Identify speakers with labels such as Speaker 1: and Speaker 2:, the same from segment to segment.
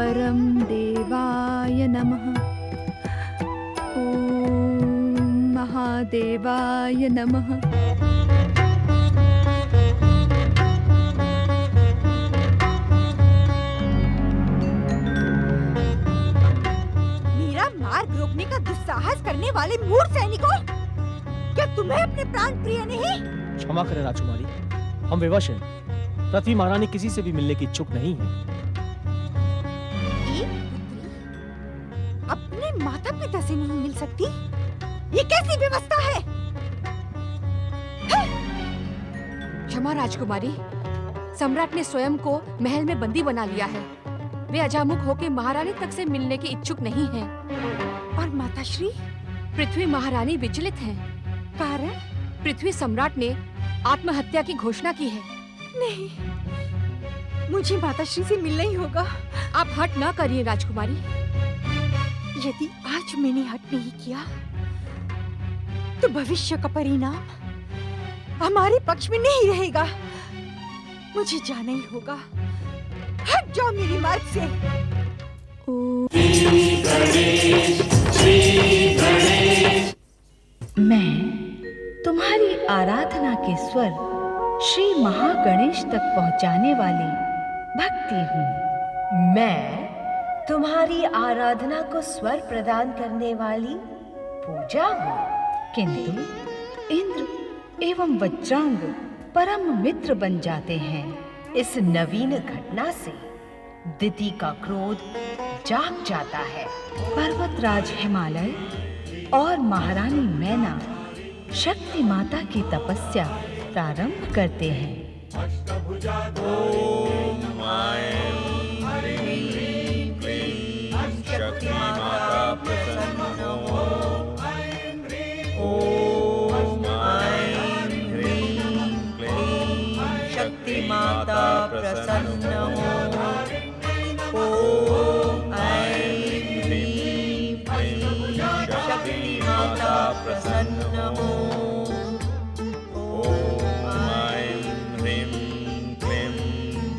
Speaker 1: परम देवाय नमः। ओम महादेवाय नमः।
Speaker 2: मेरा मार्ग रोकने का दुस्साहस करने वाले मूर्ख सैनिकों, क्या तुम्हें अपने प्राण प्रिय नहीं?
Speaker 3: क्षमा करें राजकुमारी, हम विवश हैं। पृथ्वी महारानी किसी से भी मिलने की इच्छुक नहीं है।
Speaker 2: एक पुत्री अपने माता पिता से नहीं मिल सकती? ये कैसी व्यवस्था है?
Speaker 4: क्षमा राजकुमारी, सम्राट ने स्वयं को महल में बंदी बना लिया है। वे अजामुख होकर महारानी तक से मिलने की इच्छुक नहीं हैं।
Speaker 2: और माताश्री?
Speaker 4: पृथ्वी महारानी विचलित हैं।
Speaker 2: कारण?
Speaker 4: पृथ्वी सम्राट ने आत्महत्या की घोषणा की है।
Speaker 2: नहीं, मुझे माताश्री से मिलना ही होगा।
Speaker 4: आप हट न करिए राजकुमारी।
Speaker 2: यदि आज मैंने हट नहीं किया तो भविष्य का परिणाम हमारे पक्ष में नहीं रहेगा। मुझे जाना ही होगा। हट जाओ मेरे मार्ग से।
Speaker 5: मैं तुम्हारी आराधना के स्वर श्री महागणेश तक पहुंचाने वाली भक्ति हूँ।
Speaker 6: मैं तुम्हारी आराधना को स्वर प्रदान करने वाली पूजा हूँ।
Speaker 5: किंतु इंद्र एवं वज्रांग परम मित्र बन जाते हैं।
Speaker 6: इस नवीन घटना से दिति का क्रोध जाग जाता है।
Speaker 5: पर्वतराज हिमालय और महारानी मैना शक्ति माता की तपस्या प्रारंभ करते हैं।
Speaker 7: ओम ऐं ह्रीं क्लीं शक्ति माता प्रसन्न हो। ओम ऐं ह्रीं क्लीं शक्ति माता प्रसन्न हो। ओम ऐं ह्रीं क्लीं शक्ति माता प्रसन्न हो।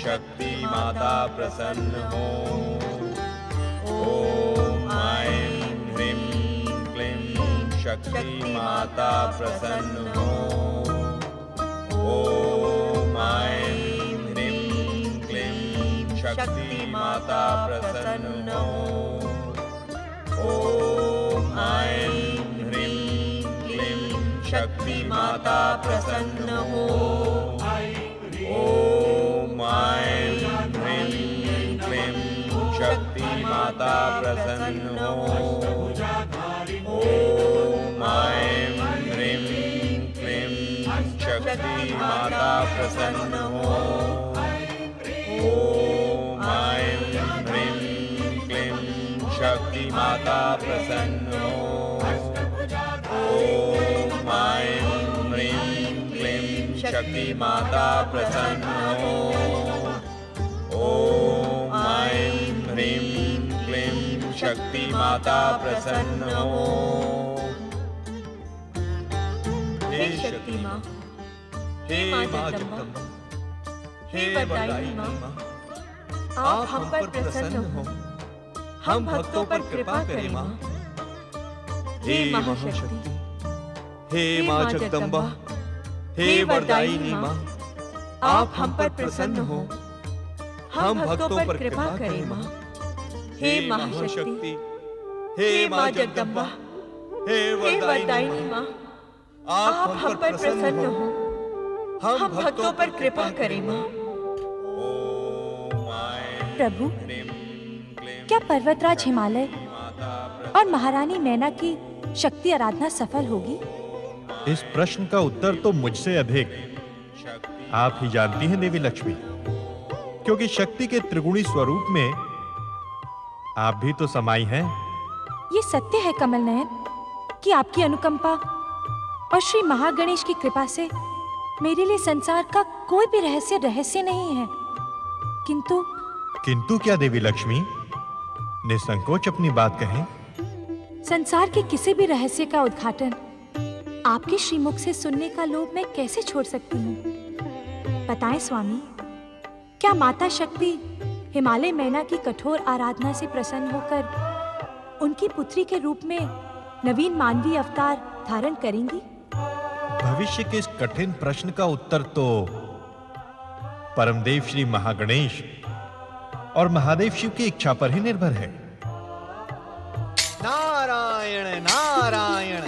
Speaker 7: शक्ति माता प्रसन्न हो। ओम ऐं ह्रीं क्लीं शक्ति माता प्रसन्न हो। ओम ऐं ह्रीं क्लीं शक्ति माता प्रसन्न हो। ओम ऐं ह्रीं क्लीं शक्ति माता प्रसन्न हो। ओम ऐं ह्रीं क्लीं शक्ति माता प्रसन्न हो। ओम ऐं ह्रीं क्लीं शक्ति माता प्रसन्न हो। ओम ऐं ह्रीं क्लीं शक्ति माता प्रसन्न हो। ओम ऐं ह्रीं क्लीं शक्ति माता प्रसन्न हो। ओम ऐं ह्रीं क्लीं शक्ति माता प्रसन्न हो।
Speaker 2: हे शक्ति माँ, हे माँ जगदम्बा, हे वरदायिनी माँ, आप हम पर प्रसन्न हो। हम भक्तों पर कृपा करें माँ। हे महाशक्ति,
Speaker 7: हे माँ जगदम्बा, हे वरदायिनी माँ, आप हम पर प्रसन्न हो। हम भक्तों पर कृपा करें माँ।
Speaker 2: हे महाशक्ति,
Speaker 7: हे माँ जगदम्बा, हे
Speaker 2: वरदायिनी माँ, आप हम पर प्रसन्न हो। हम भक्तों पर कृपा करें माँ।
Speaker 8: प्रभु, क्या पर्वतराज हिमालय और महारानी मैना की शक्ति आराधना सफल होगी?
Speaker 9: इस प्रश्न का उत्तर तो मुझसे अधिक आप ही जानती हैं देवी लक्ष्मी, क्योंकि शक्ति के त्रिगुणी स्वरूप में आप भी तो समाई हैं।
Speaker 8: ये सत्य है कमल नयन कि आपकी अनुकंपा और श्री महागणेश की कृपा से मेरे लिए संसार का कोई भी रहस्य नहीं है।
Speaker 9: किंतु क्या देवी लक्ष्मी? निसंकोच अपनी बात कहें।
Speaker 8: संसार के किसी भी रहस्य का उद्घाटन आपके श्रीमुख से सुनने का लोभ मैं कैसे छोड़ सकती हूँ? बताएं स्वामी, क्या माता शक्ति हिमालय मैना की कठोर आराधना से प्रसन्न होकर उनकी पुत्री के रूप में नवीन मानवीय अवतार धारण करेंगी?
Speaker 9: भविष्य के इस कठिन प्रश्न का उत्तर तो परमदेव श्री महागणेश और महादेव शिव की इच्छा पर ही निर्भर है।
Speaker 10: नारायण नारायण।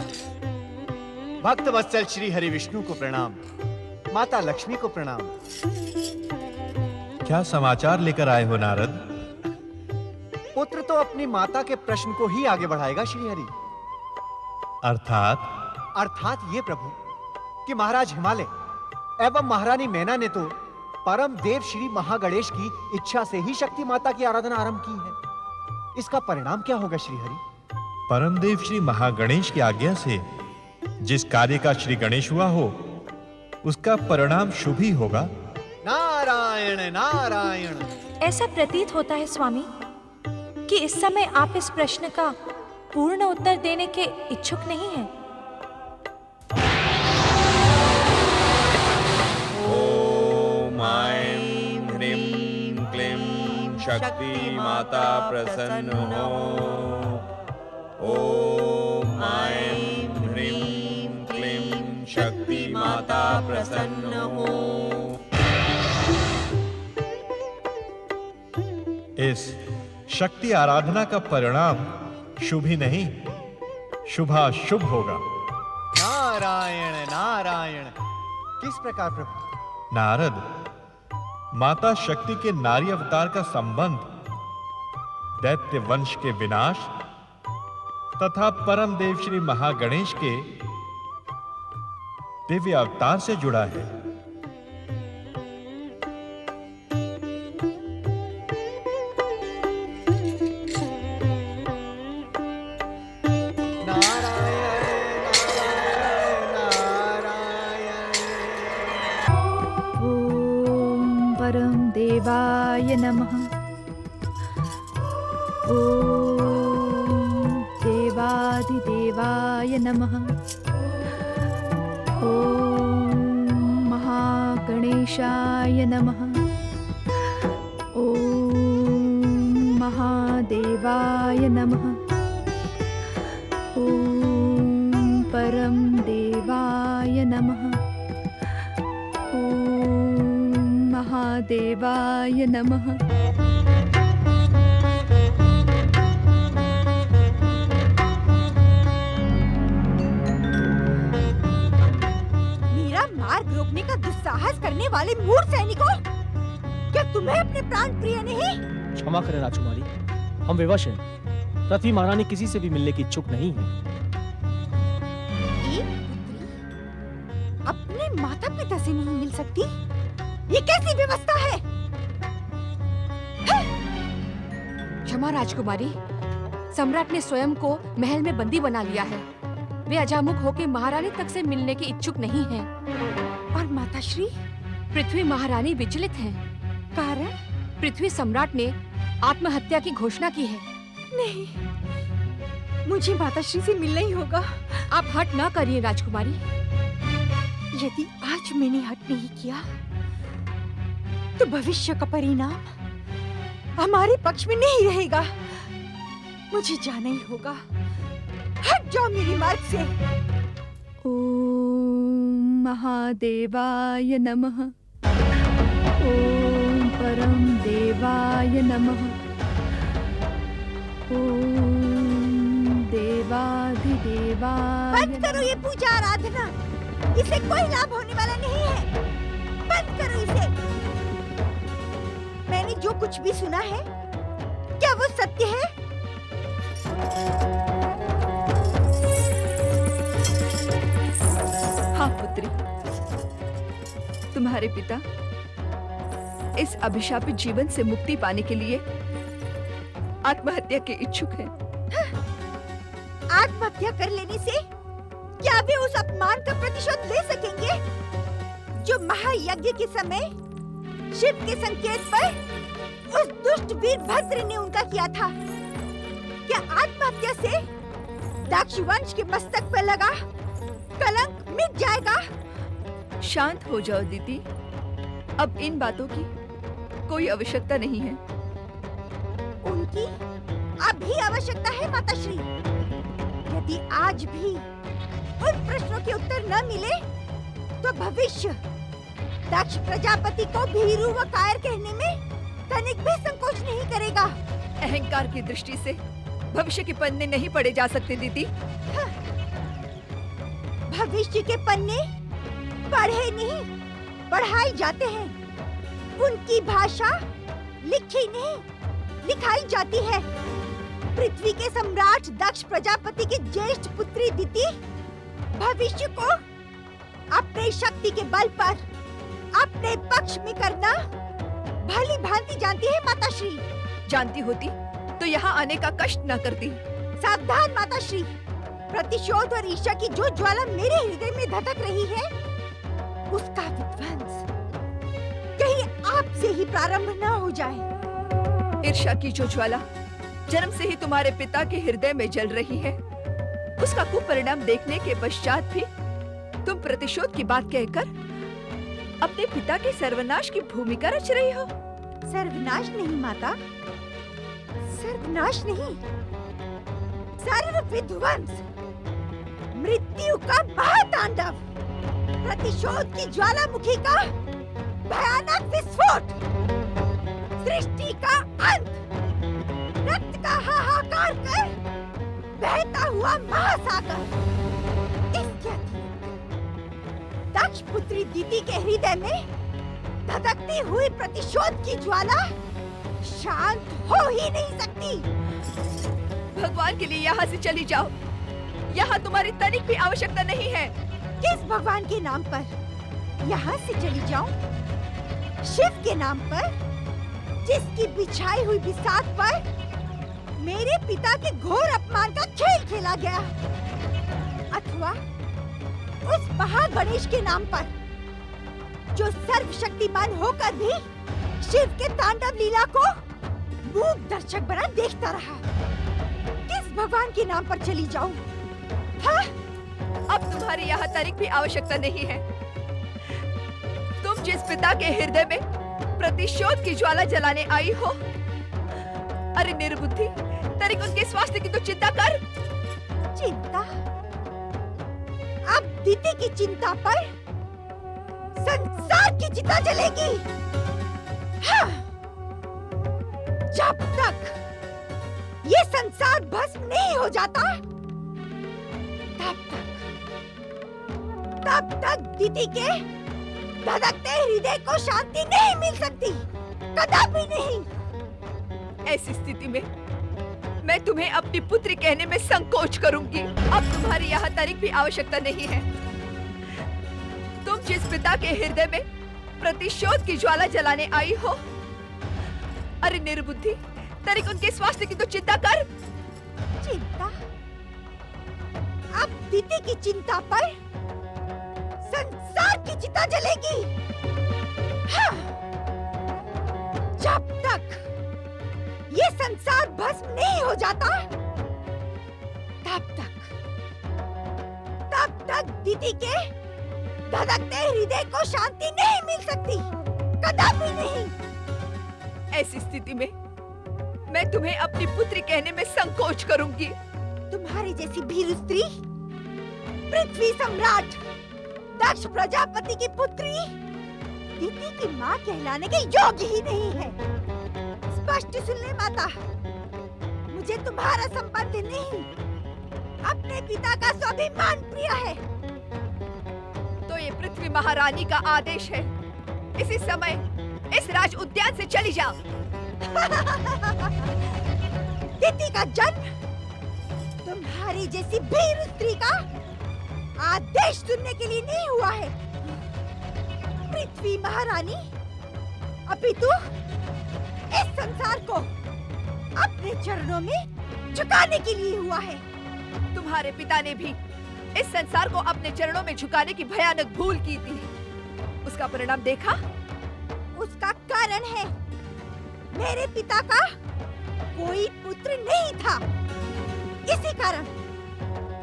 Speaker 10: भक्त वत्सल श्री हरि विष्णु को प्रणाम, माता लक्ष्मी को प्रणाम।
Speaker 9: क्या समाचार लेकर आए हो नारद?
Speaker 10: पुत्र तो अपनी माता के प्रश्न को ही आगे बढ़ाएगा श्री हरि। अर्थात ये प्रभु कि महाराज हिमालय एवं महारानी मैना ने तो परम देव श्री महागणेश की इच्छा से ही शक्ति माता की आराधना आरंभ की है। इसका परिणाम क्या होगा श्री हरि?
Speaker 9: परमदेव श्री महागणेश की आज्ञा से जिस कार्य का श्री गणेश हुआ हो उसका परिणाम शुभ ही होगा।
Speaker 10: नारायण नारायण।
Speaker 8: ऐसा प्रतीत होता है स्वामी कि इस समय आप इस प्रश्न का पूर्ण उत्तर देने के इच्छुक नहीं हैं।
Speaker 7: ओम ऐं ह्रीं क्लीं शक्ति माता प्रसन्न हो। ओम ऐं ह्रीं क्लीं शक्ति माता प्रसन्न हो।
Speaker 9: इस शक्ति आराधना का परिणाम शुभ ही नहीं शुभाशुभ होगा।
Speaker 10: नारायण नारायण। किस प्रकार प्रभु?
Speaker 9: नारद, माता शक्ति के नारी अवतार का संबंध दैत्य वंश के विनाश तथा परम देव श्री महागणेश के दिव्य अवतार से जुड़ा है।
Speaker 1: ॐ परम देवाय नमः। ॐ देवादिदेवाय नमः। ॐ महागणेशाय नमः। ॐ महादेवाय नमः। ॐ परम देवाय नमः। ॐ महादेवाय नमः।
Speaker 11: मेरा मार्ग रोकने का दुस्साहस करने वाले मूर्ख सैनिकों, क्या तुम्हें अपने प्राण प्रिय नहीं?
Speaker 3: क्षमा करें राजकुमारी, हम विवश हैं। पृथ्वी महारानी किसी से भी मिलने की इच्छुक नहीं है।
Speaker 11: एक पुत्री अपने माता पिता से नहीं मिल सकती? ये कैसी व्यवस्था है?
Speaker 4: क्षमा राजकुमारी, सम्राट ने स्वयं को महल में बंदी बना लिया है। वे अजामुख होकर महारानी तक से मिलने के इच्छुक नहीं हैं।
Speaker 11: और माताश्री?
Speaker 4: पृथ्वी महारानी विचलित हैं।
Speaker 11: कारण?
Speaker 4: पृथ्वी सम्राट ने आत्महत्या की घोषणा की है।
Speaker 11: नहीं, मुझे माताश्री से मिलना ही होगा।
Speaker 4: आप हट ना करिए राजकुमारी।
Speaker 11: यदि आज मैंने हट नहीं किया तो भविष्य का परिणाम हमारे पक्ष में नहीं रहेगा। मुझे जाना ही होगा। हट जाओ मेरे मार्ग से।
Speaker 1: ॐ महादेवाय नमः। ॐ परम देवाय नमः। ॐ देवाधिदेवाय
Speaker 11: बंद करो ये पूजा आराधना। इसे कोई लाभ होने वाला नहीं है। बंद करो इसे। मैंने जो कुछ भी सुना है, क्या वो सत्य है?
Speaker 1: हाँ पुत्री, तुम्हारे पिता इस अभिशापित जीवन से मुक्ति पाने के लिए आत्महत्या के इच्छुक हैं।
Speaker 11: आत्महत्या कर लेने से क्या वे उस अपमान का प्रतिशोध ले सकेंगे जो महायज्ञ के समय शिव के संकेत पर उस दुष्ट वीरभद्र ने उनका किया था? क्या आत्महत्या से दक्ष वंश के मस्तक पर लगा कलंक मिट जाएगा?
Speaker 1: शांत हो जाओ दीदी, अब इन बातों की कोई आवश्यकता नहीं है।
Speaker 11: की अब भी आवश्यकता है माताश्री। यदि आज भी उन प्रश्नों के उत्तर न मिले तो भविष्य दक्ष प्रजापति को भीरू व कायर कहने में तनिक भी संकोच नहीं करेगा।
Speaker 1: अहंकार की दृष्टि से भविष्य के पन्ने नहीं पढ़े जा सकते दीदी।
Speaker 11: भविष्य के पन्ने पढ़े नहीं पढ़ाए जाते हैं। उनकी भाषा लिखी नहीं लिखाई जाती है। पृथ्वी के सम्राट दक्ष प्रजापति की ज्येष्ठ पुत्री दिति भविष्य को अपने शक्ति के बल पर अपने पक्ष में करना भली भांति जानती है माताश्री।
Speaker 1: जानती होती तो यहाँ आने का कष्ट न करती।
Speaker 11: सावधान माताश्री, प्रतिशोध और ईर्ष्या की जो ज्वाला मेरे हृदय में धधक रही है उसका विध्वंस कहीं आपसे ही प्रारंभ न हो जाए।
Speaker 1: ईर्ष्या की जो ज्वाला जन्म से ही तुम्हारे पिता के हृदय में जल रही है, उसका कुपरिणाम देखने के पश्चात भी तुम प्रतिशोध की बात कहकर अपने पिता के सर्वनाश की भूमिका रच रही हो।
Speaker 11: सर्वनाश नहीं माता, सर्वनाश नहीं, सर्व विध्वंस, मृत्यु का महातांडव, प्रतिशोध की ज्वालामुखी का भयानक विस्फोट, सृष्टि का अंत, रक्त का हाहाकार कर बहता हुआ महासागर। इसके अतिरिक्त दक्ष पुत्री दिति के हृदय में धधकती हुई प्रतिशोध की ज्वाला शांत हो ही नहीं सकती।
Speaker 1: भगवान के लिए यहाँ से चली जाओ। यहाँ तुम्हारी तनिक भी आवश्यकता नहीं है।
Speaker 11: किस भगवान के नाम पर यहाँ से चली जाऊं? शिव के नाम पर, जिसकी बिछाई हुई बिसात पर मेरे पिता के घोर अपमान का खेल खेला गया, अथवा उस महागणेश के नाम पर जो सर्वशक्तिमान होकर भी शिव के तांडव लीला को मूक दर्शक बना देखता रहा। किस भगवान के नाम पर चली जाऊं? हाँ?
Speaker 1: अब तुम्हारी यहाँ तनिक भी आवश्यकता नहीं है। तुम जिस पिता के हृदय में प्रतिशोध की ज्वाला जलाने आई हो, अरे निर्बुद्धि, तनिक उनके स्वास्थ्य की तो चिंता कर।
Speaker 11: चिंता? अब दिति की चिंता पर संसार की चिता जलेगी। हाँ। जब तक ये संसार भस्म नहीं हो जाता, तब तक दिति के धधकते हृदय को शांति नहीं मिल सकती, कदापि नहीं।
Speaker 1: ऐसी स्थिति में मैं तुम्हें अपनी पुत्री कहने में संकोच करूंगी। अब तुम्हारी यहाँ तनिक भी आवश्यकता नहीं है। तुम जिस पिता के हृदय में प्रतिशोध की ज्वाला जलाने आई हो, अरे निर्बुद्धि, तनिक उनके स्वास्थ्य की तो चिंता कर।
Speaker 11: चिंता? अब दिति की चिंता पर संसार की चिता जलेगी। हाँ। जब तक ये संसार भस्म नहीं हो जाता, तब तक दिति के धधकते हृदय को शांति नहीं मिल सकती, कदापि नहीं।
Speaker 1: ऐसी स्थिति में मैं तुम्हें अपनी पुत्री कहने में संकोच करूंगी।
Speaker 11: तुम्हारी जैसी भीरू स्त्री, पृथ्वी सम्राट दक्ष प्रजापति की पुत्री दिति की माँ कहलाने के योग्य ही नहीं है। स्पष्ट सुन ले माता, मुझे तुम्हारा संबंध नहीं, अपने पिता का स्वाभिमान प्रिय है।
Speaker 1: तो ये पृथ्वी महारानी का आदेश है, इसी समय इस राज उद्यान से चली जाओ।
Speaker 11: दिति का जन्म तुम्हारी जैसी भीरू स्त्री का आदेश सुनने के लिए नहीं हुआ है। पृथ्वी महारानी अपितु इस संसार को अपने चरणों में झुकाने के लिए हुआ है।
Speaker 1: तुम्हारे पिता ने भी इस संसार को अपने चरणों में झुकाने की भयानक भूल की थी। उसका परिणाम देखा?
Speaker 11: उसका कारण है मेरे पिता का कोई पुत्र नहीं था। इसी कारण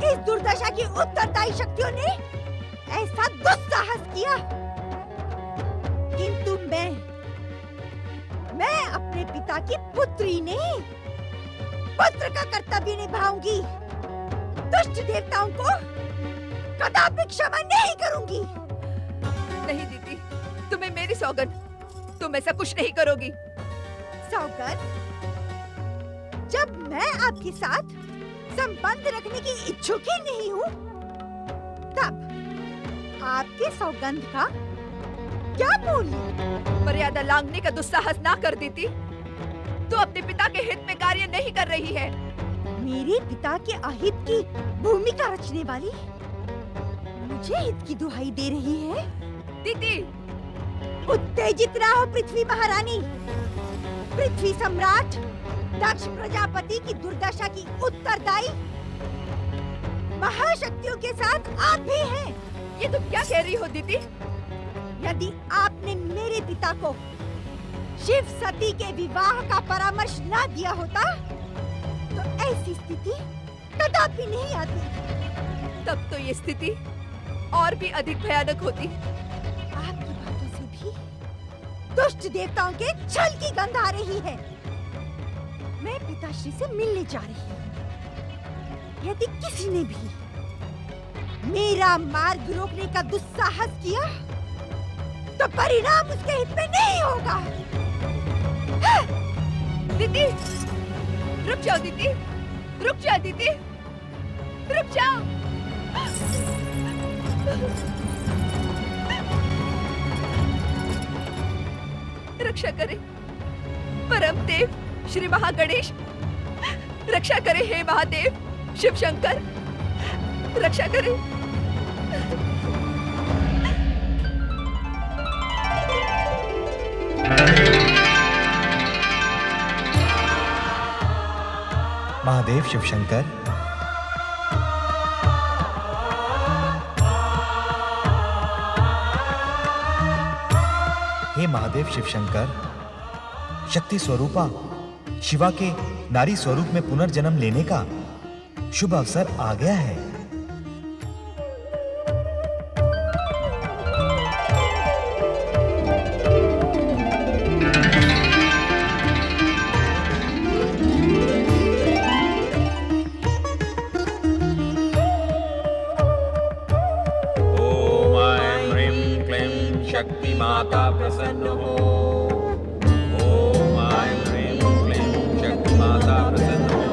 Speaker 11: इस दुर्दशा की उत्तरदायी शक्तियों ने ऐसा दुस्साहस किया। किंतु मैं अपने पिता की पुत्री नहीं, पुत्र का कर्तव्य निभाऊंगी। दुष्ट देवताओं को कदापि क्षमा नहीं करूंगी।
Speaker 1: नहीं दीदी, तुम्हें मेरी सौगंध, तुम ऐसा कुछ नहीं करोगी।
Speaker 11: सौगंध? जब मैं आपके साथ संबंध रखने की इच्छुक ही नहीं हूँ, तब आपके सौगंध का क्या मूल्य?
Speaker 1: मर्यादा लांघने का दुस्साहस ना कर देती तो अपने पिता के हित में कार्य नहीं कर रही है।
Speaker 11: मेरे पिता के अहित की भूमिका रचने वाली मुझे हित की दुहाई दे रही है।
Speaker 1: दीदी,
Speaker 11: उत्तेजित ना हो पृथ्वी महारानी। पृथ्वी सम्राट दक्ष प्रजापति की दुर्दशा की उत्तरदायी महाशक्तियों के साथ आप भी हैं।
Speaker 1: ये तुम क्या कह रही हो दीदी?
Speaker 11: यदि आपने मेरे पिता को शिव सती के विवाह का परामर्श ना दिया होता तो ऐसी स्थिति कदापि नहीं आती।
Speaker 1: तब तो ये स्थिति और भी अधिक भयानक होती।
Speaker 11: आपकी बातों से भी दुष्ट देवताओं के छल की गंध आ रही है। मैं पिताश्री से मिलने जा रही हूँ। यदि किसी ने भी मेरा मार्ग रोकने का दुस्साहस किया तो परिणाम उसके हित में नहीं होगा।
Speaker 1: दीदी, रुक जाओ दीदी, रुक जाओ दीदी, रुक जाओ। रक्षा करे परम देव श्री महागणेश, रक्षा करे हे महादेव शिव शंकर, रक्षा करे।
Speaker 10: महादेव शिव शंकर, हे महादेव शिव शंकर, शक्ति स्वरूपा शिवा के नारी स्वरूप में पुनर्जन्म लेने का शुभ अवसर आ गया है।
Speaker 7: शक्ति माता प्रसन्न हो। ओम ऐं ह्रीं क्लीं शक्ति माता प्रसन्न हो।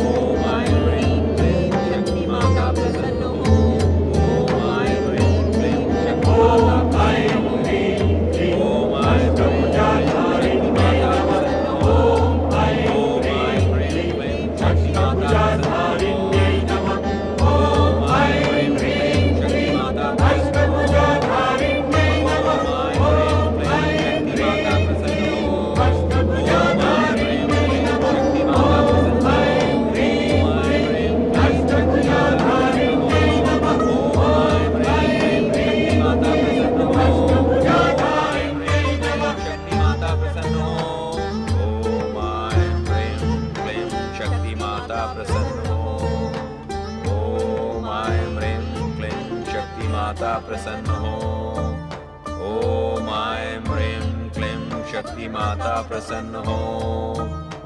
Speaker 7: ओम ऐं ह्रीं क्लीं शक्ति माता प्रसन्न हो। ओम ऐं ह्रीं क्लीं शक्ति माता प्रसन्न हो। ओम ऐं ब्रह्मचारिणी माता प्रसन्न हो। ओम ऐं ह्रीं क्लीं शक्ति माता प्रसन्न हो। ओम ऐं ह्रीं क्लीं शक्ति माता प्रसन्न हो। प्रसन्न हो। ओम ऐं ह्रीं क्लीं शक्ति माता प्रसन्न हो।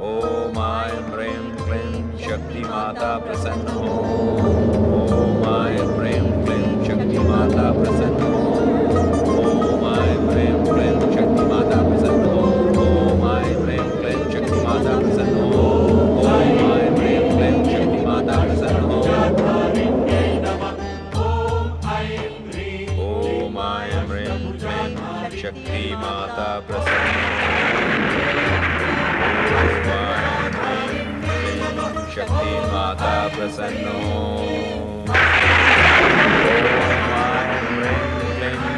Speaker 7: ओम ऐं ह्रीं क्लीं शक्ति माता प्रसन्न हो। ओम ऐं ह्रीं क्लीं शक्ति माता प्रसन्न हो। ओम ऐं ह्रीं क्लीं शक्ति माता प्रसन्न हो। ओम ऐं ह्रीं क्लीं शक्ति माता प्रसन्न हो। ओम ऐं ह्रीं क्लीं शक्ति माता प्रसन्न हो। शक्ति माता प्रसन्न हो।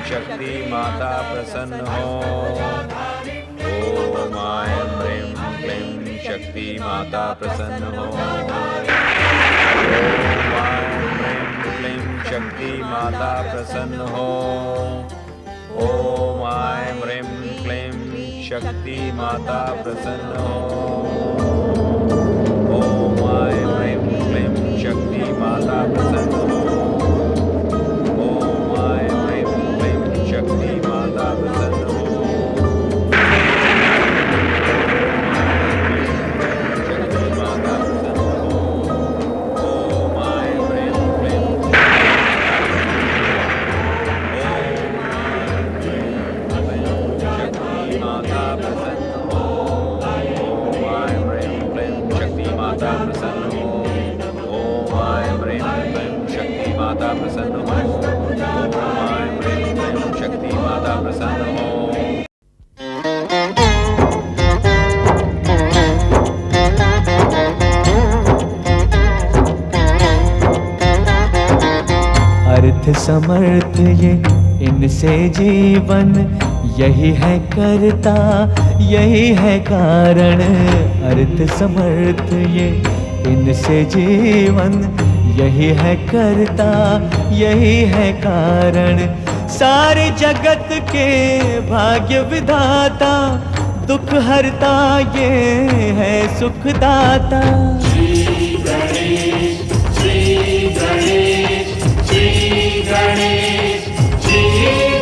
Speaker 7: शक्ति माता प्रसन्न हो। ओम ऐं ह्रीं क्लीं शक्ति माता प्रसन्न हो। ओम ऐं ह्रीं क्लीं शक्ति माता प्रसन्न हो। ओम ऐं ह्रीं क्लीं शक्ति माता प्रसन्न हो। ओम ऐं ह्रीं क्लीं शक्ति माता प्रसन्न हो। ओम ऐं ह्रीं क्लीं शक्ति माता प्रसन्न हो। शक्ति माता
Speaker 12: अर्थ समर्थ ये इनसे जीवन, यही है करता यही है कारण। अर्थ समर्थ ये इनसे जीवन, यही है करता यही है कारण। सारे जगत के भाग्य विधाता, दुख हरता ये है सुखदाता।
Speaker 13: श्री गणेश श्री गणेश श्री गणेश श्री